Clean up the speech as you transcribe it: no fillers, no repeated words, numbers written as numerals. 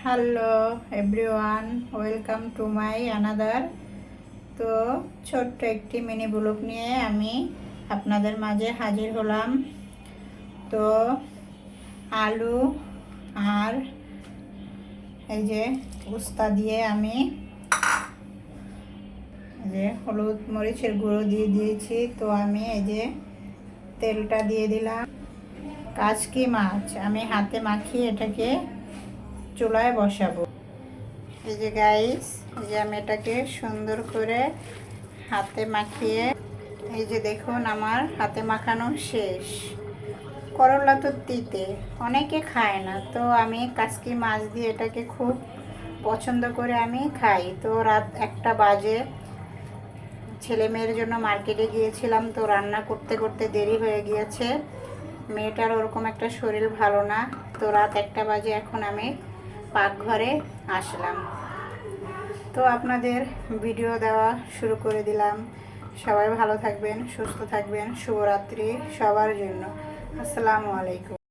Hello everyone, welcome to my another. তো ছোট্ট একটি মিনি ব্লগ নিয়ে আমি আপনাদের মাঝে হাজির হলাম। তো আলু আর এই যে উস্তা দিয়ে আমি হলুদ মরিচের গুঁড়ো দিয়ে দিয়েছি। তো আমি এই যে তেলটা দিয়ে দিলাম। কাচকি মাছ আমি হাতে মাখিয়ে এটাকে চুলায় বসাবো। এই যে গাইস, এই যে আমি এটাকে সুন্দর করে হাতে মাখিয়ে, এই যে দেখুন আমার হাতে মাখানো শেষ। করলা তো তিতে, অনেকে খায় না, তো আমি কাচকি মাছ দিয়ে এটাকে খুব পছন্দ করে আমি খাই। তো রাত 1টা বাজে, ছেলে মেয়ের জন্য মার্কেটে গিয়েছিলাম, তো রান্না করতে করতে দেরি হয়ে গিয়েছে। মেয়েটার ওরকম একটা শরীর ভালো না, তো রাত 1টা বাজে এখন আমি পাকঘরে আসলাম। তো আপনাদের ভিডিও দেওয়া শুরু করে দিলাম। সবাই ভালো থাকবেন, সুস্থ থাকবেন। শুভরাত্রি সবার জন্য। আসসালামু আলাইকুম।